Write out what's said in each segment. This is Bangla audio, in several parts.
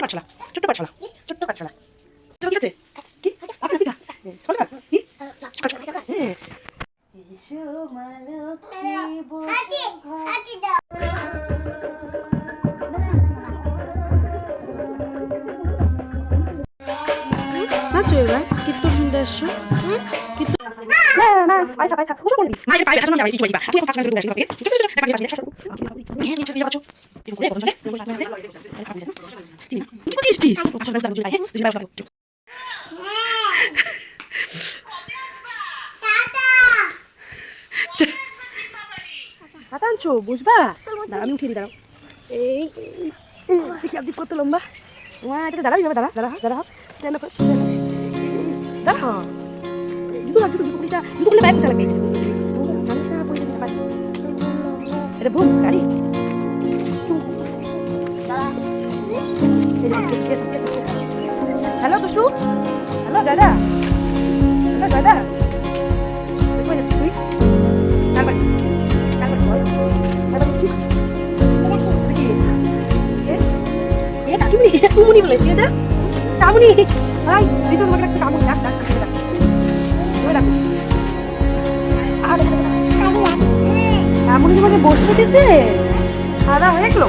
পাঠশালা, ছোট্ট পাঠশালা, ছোট্ট পাঠশালা। ঠিক আছে? কি? আপনার পিঠা? সকাল কি? সকাল সকাল। হ্যাঁ। এসো মা লক্ষ্মী বসো ঘরে। নাচো এবার কীর্তন শুনতে আসছো। কীর্তন না না পাইছা পাইছা ওসব করবি না পাই ব্যথা না যাবে কি কইবা তুই এখন ফাঁকা করে আসি ওকে ঠিক আছে টাকা দিয়ে পাঠিয়ে হ্যাঁ নিচে দিয়ে যাচ্ছ এরকম করে বলছ কি করছিস তুই ও সবাই দাঁড়িয়ে জুলাই হ্যাঁ জুলাই সবাই হাত আনছো বুঝবা দাঁড়া আমি উঠিয়ে দিই দাঁড়াও এই দেখি আপনি কত লম্বা এটা দাঁড়াবি বাবা দাঁড়া দাঁড়া দাঁড়া স্ট্যান্ড আপ দাঁড়া জুতো জুতো জুতো জুতো বাইক চালাবে এটা ভুল গাড়ি হ্যালো দুষ্টু হ্যালো দাদা হ্যালো দাদা তুই তারপর তারপর বল তারপর বলছিস এ কাকিমনি তুমনি বলে এটা কামুনি ভাই দিদুর মনে রাখছি কামুনি ডাক ডাক ডাক ডাক আর কামুনি তোমাকে বসতে দিছে খাওয়া হয়ে গেল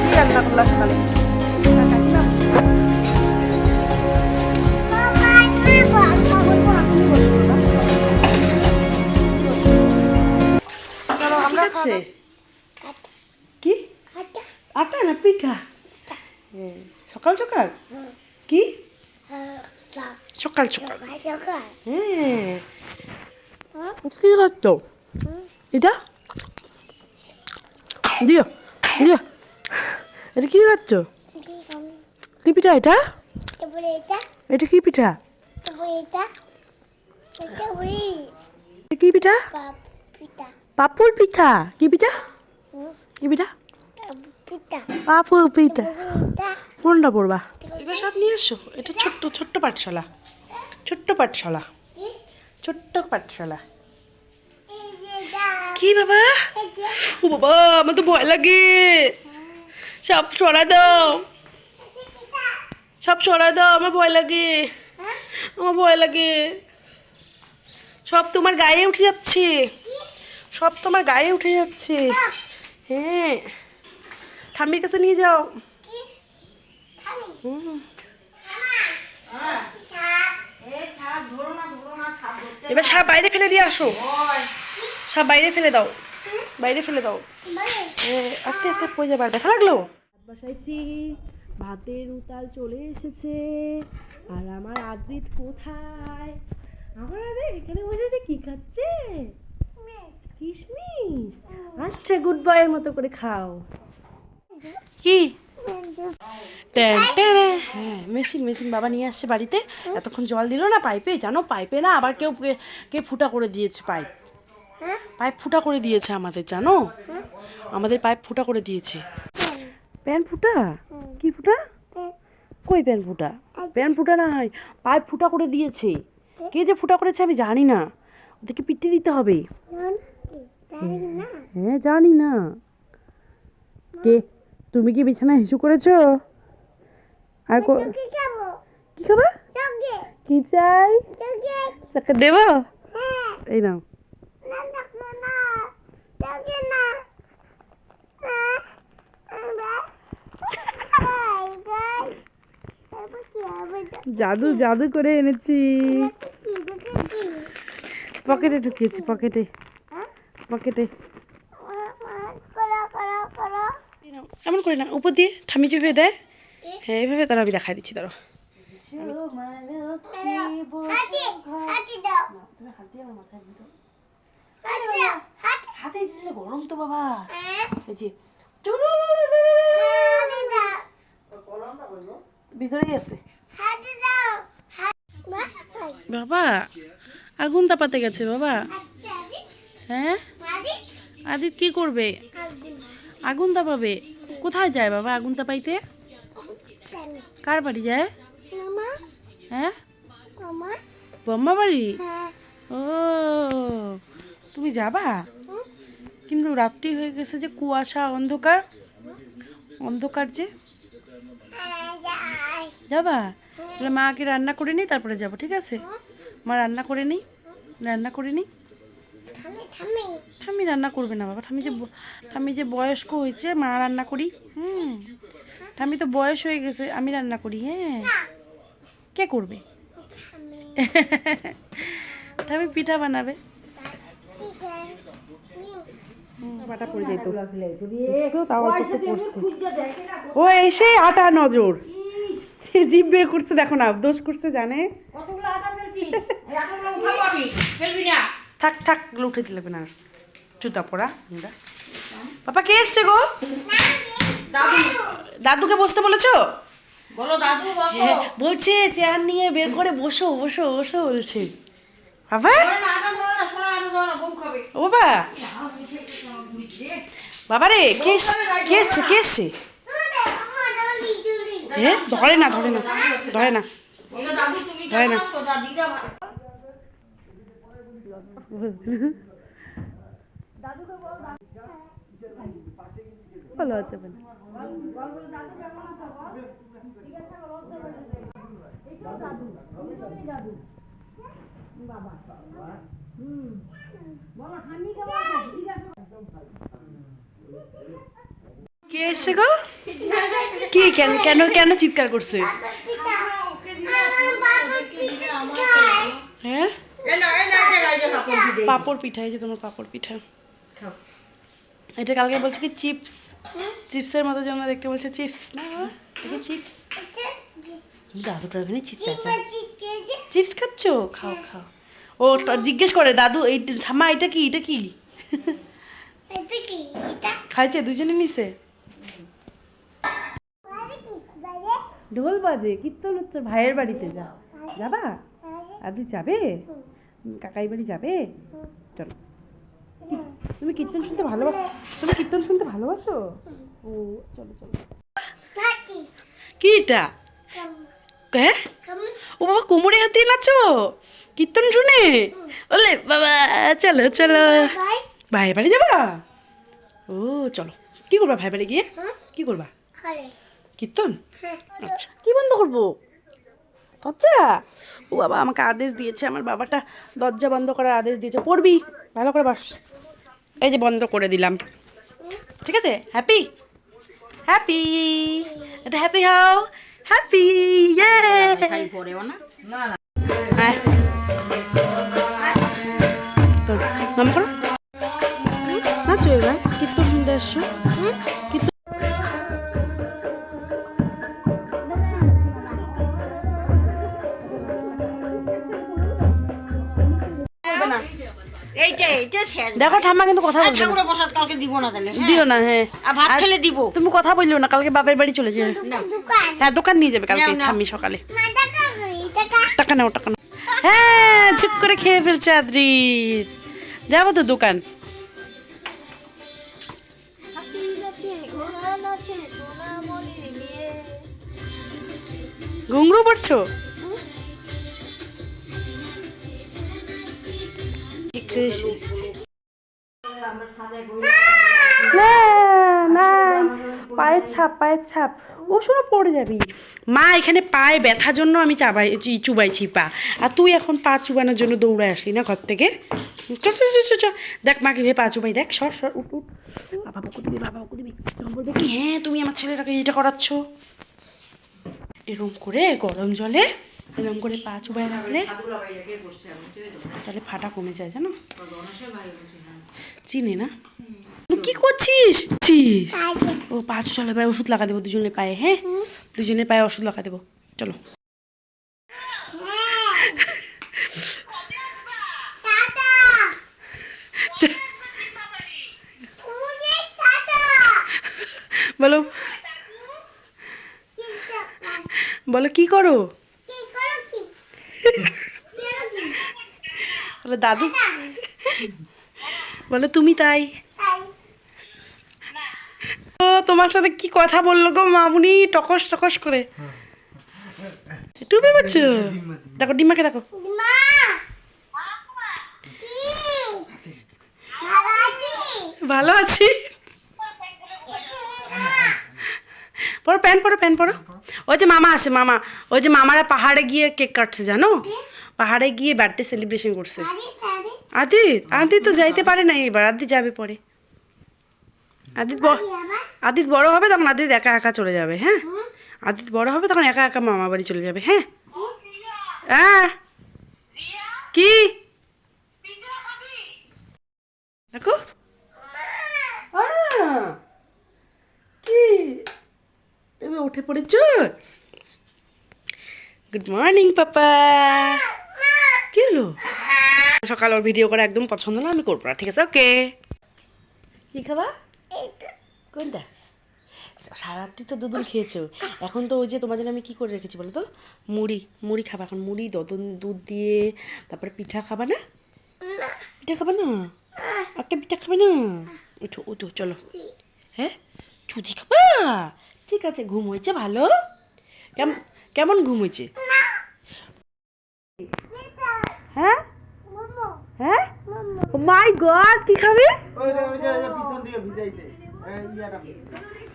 কি রান্না করলা সকালে কি আটা না পিঠা সকাল সকাল কি সকাল সকাল হ্যাঁ কি খাচ্ছ এটা দিও দিও এটা কি খাচ্ছ কি পিঠা এটা এটা কি পিঠা কি পিঠা পাপুর পিঠা কি পিঠা কি পিঠা পাপুর পিঠা কোনটা পড়বা এগুলো সব নিয়ে এসো এটা ছোট্ট ছোট্ট পাঠশালা ছোট্ট পাঠশালা ছোট্ট পাঠশালা কি বাবা ও বাবা আমার তো ভয় লাগে সব সরা দাও সব সরা দাও আমার ভয় লাগে আমার ভয় লাগে সব তোমার গায়ে উঠে যাচ্ছে সব তোমার গায়ে উঠে যাচ্ছে হ্যাঁ ঠাম্মির কাছে নিয়ে যাও এবার সাপ বাইরে ফেলে দিয়ে আসো সাপ বাইরে ফেলে দাও বাইরে ফেলে দাও আস্তে আস্তে পড়ে যাবার ব্যথা লাগলো বসাইছি ভাতের উতাল চলে এসেছে আর আমার আদ্রিত কোথায় আমার আরে এখানে বসেছে কি খাচ্ছে কিশমিশ আচ্ছা গুড বয়ের মতো করে খাও কি হ্যাঁ মেশিন মেশিন বাবা নিয়ে আসছে বাড়িতে এতক্ষণ জল দিল না পাইপে জানো পাইপে না আবার কেউ কে ফুটা করে দিয়েছে পাইপ পাইপ ফুটা করে দিয়েছে আমাদের জানো আমাদের পাইপ ফুটা করে দিয়েছে প্যান ফুটা কি ফুটা কই প্যান ফুটা প্যান ফুটা না হয় পাইপ ফুটা করে দিয়েছে কে যে ফুটা করেছে আমি জানি না ওদেরকে পিটে দিতে হবে হ্যাঁ জানি না কে তুমি কি বিছানায় হিসু করেছো আর কি খাবা কি চাই চক্কর দেব এই নাও জাদু জাদু করে এনেছি পকেটে ঢুকিয়েছি পকেটে পকেটে এমন করে না উপর দিয়ে ঠামি চেপে দেয় হ্যাঁ এইভাবে তারা আমি দেখাই দিচ্ছি ধরো হাতে গরম তো বাবা ভিতরে আছে বাবা আগুন তাপাতে গেছে বাবা হ্যাঁ আদিত কি করবে আগুন তাপাবে কোথায় যায় বাবা আগুন তাপাইতে কার বাড়ি যায় হ্যাঁ বম্মা বাড়ি ও তুমি যাবা কিন্তু রাত্রি হয়ে গেছে যে, কুয়াশা, অন্ধকার অন্ধকার যে। যাবা? তাহলে মাকে রান্না করে নিই, তারপরে যাবো, ঠিক আছে? মা রান্না করে নিই, রান্না করে নিই। ঠাম্মি রান্না করবে না বাবা, ঠাম্মি যে বয়স্ক হয়েছে, মা রান্না করি। ঠাম্মি তো বয়স হয়ে গেছে, আমি রান্না করি। হ্যাঁ, কে করবে? ঠাম্মি পিঠা বানাবে। ও এসে আটা নজর জিভ বের করছে, দেখো না দোষ করছে, জানে। থাক থাক, উঠে দিলে না, জুতা পরা। পাপা কে এসছে গো? দাদুকে বসতে বলেছো? বলো দাদু বসো। বলছে চেয়ার নিয়ে বের করে বসো বসো বসো বলছে। বাবা ও বাবা, বাবা রে, কে এসছে? কে এসছে? ধরে না ধরে না ধরে না ধরে না। ভালো আছে কে এসছে গো? কি কেন কেন কেন চিৎকার করছে? হ্যাঁ, পাপড় পিঠা, এই যে তোমার পাপড় পিঠা। এটা কালকে বলছে কি চিপস, চিপসের মতো জন্য দেখতে বলছে, চিপস না চিপস। দাদুটা ওখানে চিপস খাচ্ছ? খাও খাও। ও জিজ্ঞেস করে দাদু, এই ঠাম্মা এটা কি, এটা কি খাইছে? দুজনে নিছে। ঢোল বাজে, কীর্তন হচ্ছে, ভাইয়ের বাড়িতে যাবা? আদি যাবে? কাকাই বাড়ি যাবে? চলো। তুমি কীর্তন শুনতে ভালোবাসো? তুমি কীর্তন শুনতে ভালোবাসো? ও চলো চলো। কি এটা? হ্যাঁ, ও বাবা, কোমরে হাত দিয়ে নাচো কীর্তন শুনে? ওলে বাবা, চলো চলো। ভাইয়ের বাড়ি যাবা? ও চলো। কি করবা ভাই বাড়ি গিয়ে? কি করবা? কীর্তন? আচ্ছা, কি বন্ধ করবো? দরজা? ও বাবা, আমাকে আদেশ দিয়েছে, আমার বাবাটা দরজা বন্ধ করার আদেশ দিয়েছে। পড়বি ভালো করে, বাস। এই যে বন্ধ করে দিলাম, ঠিক আছে? হ্যাপি হ্যাপি, এটা হ্যাপি হও, হ্যাপি। তো নাম করো, নাচো এবার। কীর্তন শুনতে আসছো? কীর্তন দেখো, ঠাম্মা কিন্তু কথা বলবে না। প্রসাদ কালকে দিব না, তাহলে দিও না। হ্যাঁ, ভাত খেলে দিব। তুমি কথা বললো না, কালকে বাপের বাড়ি চলে যাবে। হ্যাঁ, দোকান নিয়ে যাবে কালকে ঠাম্মি সকালে। টাকা নাও, টাকা নাও। হ্যাঁ, চুপ করে খেয়ে ফেলছে আদ্রিত। যাবো তো দোকান। ঘুংরু পড়ছো? পায়ের ছাপ, পায়ের ছাপ। ও শোনো, পড়ে যাবি। মা এখানে পায়ে ব্যথার জন্য আমি চুবাইছি পা, আর তুই এখন পা চুবানোর জন্য দৌড়ে আসলি না ঘর থেকে। চ দেখ মাকে ভেবে পা চুবাই, দেখ। সর সর, উঠ উঠ। বাবা বকু দিবি, বাবা বকু দিবি। তখন বলবে কি, হ্যাঁ তুমি আমার ছেলেটাকে এটা করাচ্ছ। এরম করে গরম জলে এরম করে পা চুবাই রাখলে তাহলে ফাটা কমে যায়, জানো? চিনি না? কি করছিস? ও পা চলো, এবার ওষুধ লাগা দেবো দুজনের পায়ে। হ্যাঁ, দুজনের পায়ে ওষুধ লাগা দেবো, চলো। বলো বলো, কি করো? বলো দাদু, বলো তুমি তাই। ও তোমার সাথে কি কথা বললো গো মামুনি, টকস টকস করে। টুপি পাচ্ছ? দেখো ডিম্মাকে, দেখো। ভালো আছি। পরো প্যান্ট পরো, প্যান্ট পরো। ওই যে মামা আছে, মামা, ওই যে মামারা পাহাড়ে গিয়ে কেক কাটছে জানো, পাহাড়ে গিয়ে বার্থডে সেলিব্রেশন করছে। আদিত, আদিত তো যাইতে পারে না এবার, আদিত যাবে পরে। আদিত বড় হবে তখন আদিত একা একা চলে যাবে। হ্যাঁ, আদিত বড় হবে তখন একা একা মামা বাড়ি চলে যাবে। হ্যাঁ হ্যাঁ। কি দেখো কি তুমি উঠে পড়েছ? গুড মর্নিং পাপা। কি হলো? সকাল ওর ভিডিও করা একদম পছন্দ না, আমি করবো না, ঠিক আছে? ওকে। কি খাবা? কোনটা? সারারাত্রি তো দুধ খেয়েছো, এখন তো ওই যে তোমার জন্য আমি কি করে রেখেছি বলো তো, মুড়ি, মুড়ি খাবা এখন, মুড়ি দুধ দিয়ে, তারপরে পিঠা খাবা না? পিঠা খাবা না? একটা পিঠা খাবে না? উঠো উঠো চলো। হ্যাঁ, চুচি খাবা? ঠিক আছে, ঘুম হয়েছে ভালো? কেমন ঘুম হয়েছে? হ্যাঁ হ্যাঁ, মাই গড, কি খাবি?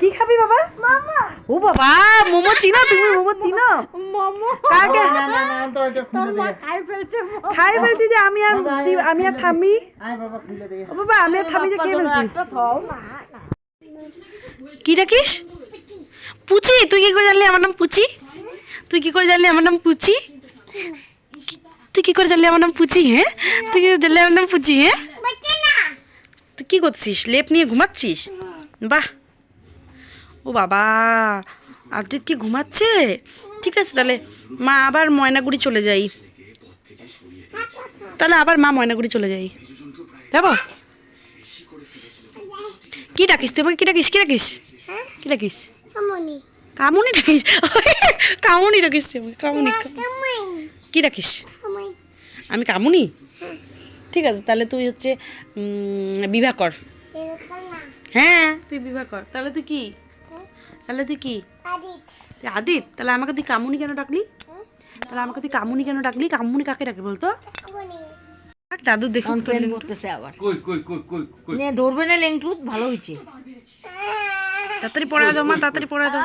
কি খাবি বাবা? ও বাবা, মোমো চিনো তুমি? মোমো চিনো? কাকে খাই ফেলছি যে আমি আর থামি। ও বাবা, আমি আর থামি যে খেয়ে ফেলছি। কি ডাকিস? পুচি? তুই কি করে জানলি আমার নাম পুচি? তুই কি করে জানলি আমার নাম পুচি? তুই কি করে জানলি আমার নাম পুচি? হ্যাঁ, তুই কি করে জানলি আমার নাম পুচি? হ্যাঁ, তুই কি করছিস? লেপ নিয়ে ঘুমাচ্ছিস? বাহ। ও বাবা, আদিত কি ঘুমাচ্ছে? ঠিক আছে, তাহলে মা আবার ময়নাগুড়ি চলে যাই, তাহলে আবার মা ময়নাগুড়ি চলে যাই, যাবো? কি ডাকিস তুই আমাকে? কি ডাকিস? কি ডাকিস? কি ডাকিস? কামুনি ডাকিস? কামুনি ডাকিস তুই আমাকে? কামুনি? কি ডাকিস? আমি কামুনি? ঠিক আছে, তাহলে তুই হচ্ছে বিবাহ কর। হ্যাঁ, তুই বিবাহ কর। তাহলে তুই কি? তাহলে তুই কি? তুই আদিত? তাহলে আমাকে তুই কামুনি কেন ডাকলি? তাহলে আমাকে তুই কামুনি কেন ডাকলি? কামুনি কাকে ডাকে বলতো? দাদু দেখুন প্লেন করতেছে আবার। নে ধরবে না লেংটুত, ভালো হয়েছে। তাড়াতাড়ি পড়া দাও মা, তাড়াতাড়ি পড়া দাও।